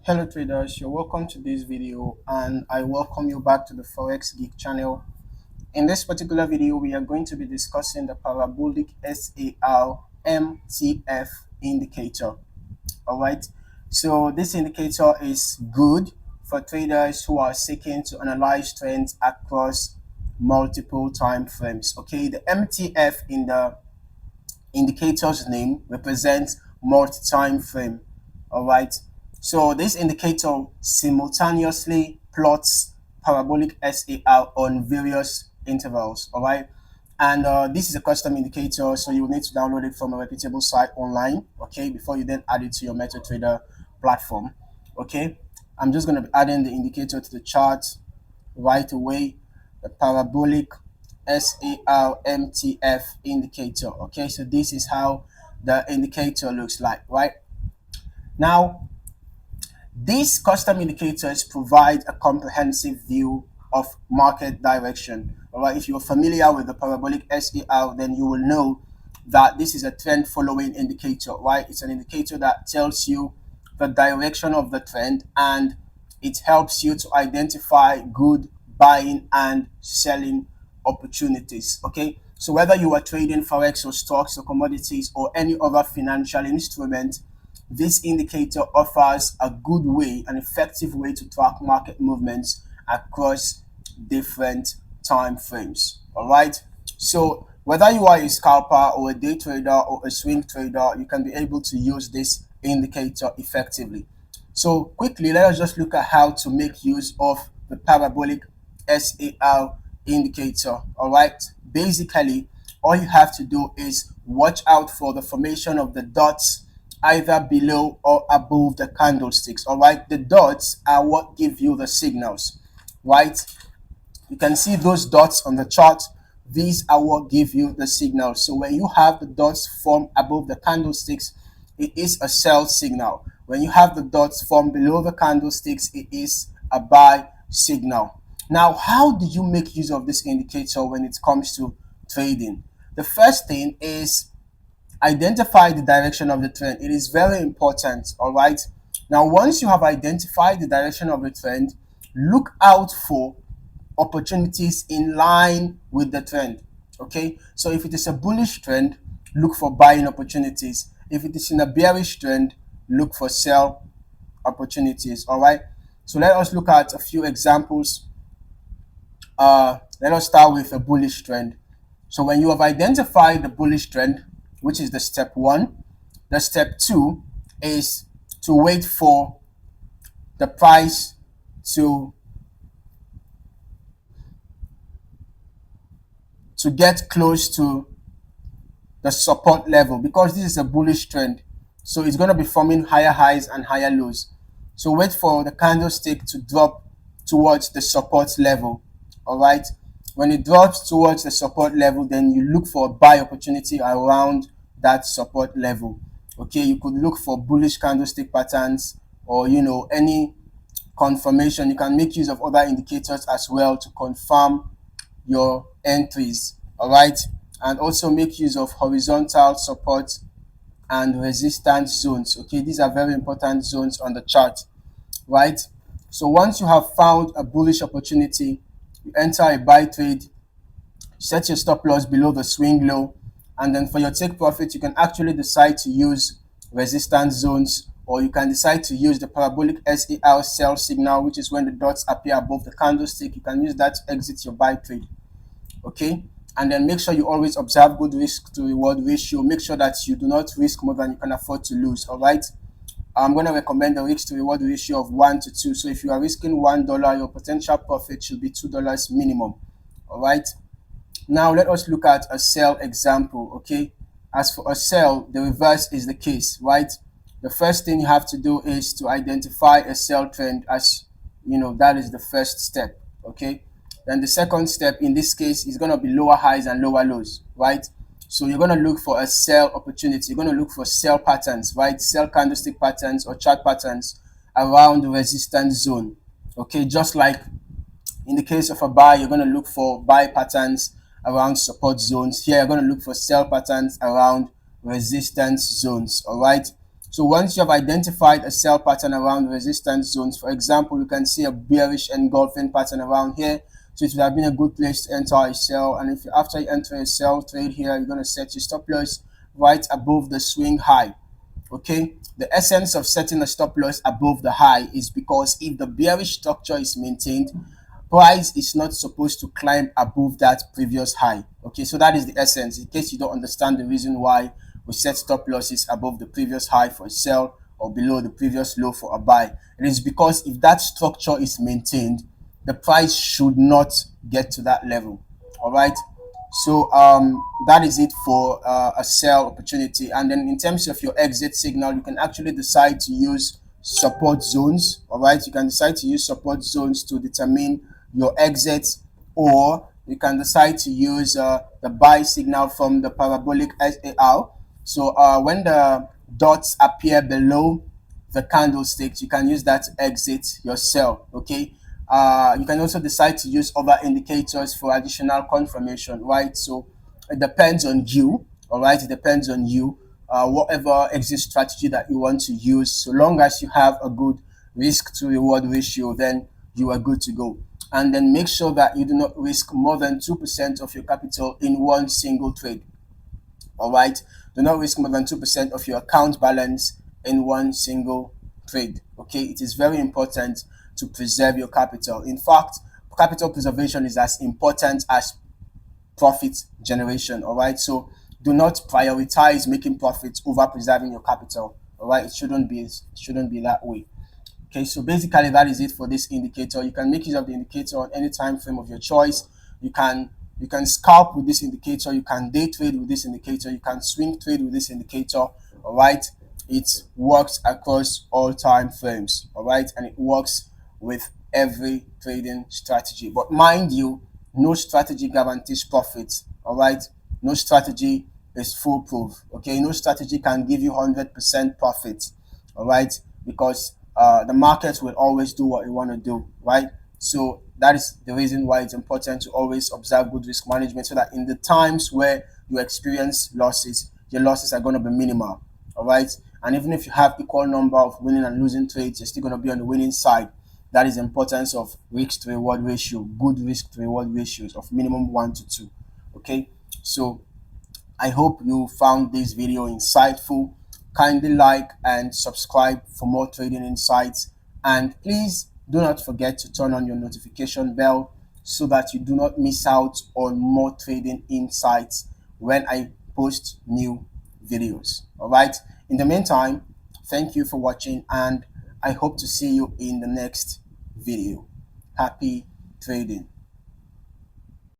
Hello traders, you're welcome to this video and I welcome you back to the Forex Geek channel. In this particular video, we are going to be discussing the Parabolic SAR MTF indicator. Alright, so this indicator is good for traders who are seeking to analyze trends across multiple time frames. Okay, the MTF in the indicator's name represents multi-time frame. All right, so this indicator simultaneously plots parabolic SAR on various intervals. All right, and this is a custom indicator, so you will need to download it from a reputable site online, okay, before you then add it to your MetaTrader platform. Okay, I'm just going to be adding the indicator to the chart right away, the parabolic SAR MTF indicator. Okay, so this is how the indicator looks like. Right now, these custom indicators provide a comprehensive view of market direction. All right, if you're familiar with the parabolic SAR, then you will know that this is a trend following indicator. Right, it's an indicator that tells you the direction of the trend, and it helps you to identify good buying and selling opportunities. Okay, so whether you are trading forex or stocks or commodities or any other financial instrument, this indicator offers a good way, an effective way to track market movements across different time frames. All right, so whether you are a scalper or a day trader or a swing trader, you can be able to use this indicator effectively. So quickly, let us just look at how to make use of the parabolic SAR indicator. All right, basically all you have to do is watch out for the formation of the dots either below or above the candlesticks. All right, the dots are what give you the signals. Right, you can see those dots on the chart. These are what give you the signals. So when you have the dots form above the candlesticks, it is a sell signal. When you have the dots form below the candlesticks, it is a buy signal. Now, how do you make use of this indicator when it comes to trading? The first thing is identify the direction of the trend. It is very important. All right, now once you have identified the direction of the trend, look out for opportunities in line with the trend. Okay, so if it is a bullish trend, look for buying opportunities. If it is in a bearish trend, look for sell opportunities. All right, so let us look at a few examples. Let us start with a bullish trend. So when you have identified the bullish trend, which is the step one, the step two is to wait for the price to get close to the support level, because this is a bullish trend, so it's going to be forming higher highs and higher lows. So wait for the candlestick to drop towards the support level. All right, when it drops towards the support level, then you look for a buy opportunity around that support level. Okay, you could look for bullish candlestick patterns, or any confirmation. You can make use of other indicators as well to confirm your entries. All right, and also make use of horizontal support and resistance zones. Okay, these are very important zones on the chart. Right, so once you have found a bullish opportunity, you enter a buy trade, set your stop loss below the swing low, and then for your take profit, you can actually decide to use resistance zones, or you can decide to use the parabolic SAR sell signal, which is when the dots appear above the candlestick. You can use that to exit your buy trade. Okay, and then make sure you always observe good risk to reward ratio. Make sure that you do not risk more than you can afford to lose. All right, I'm going to recommend a risk to reward ratio of 1 to 2. So if you are risking $1, your potential profit should be $2 minimum. All right, now let us look at a sell example. Okay, as for a sell, the reverse is the case. Right, the first thing you have to do is to identify a sell trend. As you know, that is the first step. Okay, then the second step in this case is going to be lower highs and lower lows. Right, so you're going to look for a sell opportunity. You're going to look for sell patterns, right? Sell candlestick patterns or chart patterns around the resistance zone. Okay, just like in the case of a buy, you're going to look for buy patterns around support zones. Here, you're going to look for sell patterns around resistance zones. All right, So once you have identified a sell pattern around resistance zones, for example, you can see a bearish engulfing pattern around here. So it would have been a good place to enter a sell. And if after you enter a sell trade here, you're going to set your stop loss right above the swing high. Okay, the essence of setting a stop loss above the high is because if the bearish structure is maintained, price is not supposed to climb above that previous high. Okay, so that is the essence. In case you don't understand the reason why we set stop losses above the previous high for a sell or below the previous low for a buy, it is because if that structure is maintained, the price should not get to that level. All right, so that is it for a sell opportunity. And then in terms of your exit signal, you can actually decide to use support zones. All right, you can decide to use support zones to determine your exit, or you can decide to use the buy signal from the parabolic SAR. So when the dots appear below the candlesticks, you can use that to exit your sell. Okay, you can also decide to use other indicators for additional confirmation, right? So it depends on you. All right, it depends on you. Whatever exit strategy that you want to use, so long as you have a good risk to reward ratio, then you are good to go. And then make sure that you do not risk more than 2% of your capital in one single trade. All right, do not risk more than 2% of your account balance in one single trade. Okay, it is very important to preserve your capital. In fact, capital preservation is as important as profit generation. All right, so do not prioritize making profits over preserving your capital. All right, it shouldn't be that way. Okay, so basically that is it for this indicator. You can make use of the indicator on any time frame of your choice. You can scalp with this indicator, you can day trade with this indicator, you can swing trade with this indicator. All right, it works across all time frames. All right, and it works with every trading strategy. But mind you, no strategy guarantees profits. All right, no strategy is foolproof. Okay, no strategy can give you 100% profit. All right, because the market will always do what you want to do, right? So that is the reason why it's important to always observe good risk management, so that in the times where you experience losses, your losses are going to be minimal. All right, and even if you have equal number of winning and losing trades, you're still going to be on the winning side. That is the importance of risk to reward ratio, good risk to reward ratios of minimum 1 to 2. Okay, so I hope you found this video insightful. Kindly like and subscribe for more trading insights, and please do not forget to turn on your notification bell so that you do not miss out on more trading insights when I post new videos. All right, in the meantime, thank you for watching, and I hope to see you in the next video. Happy trading.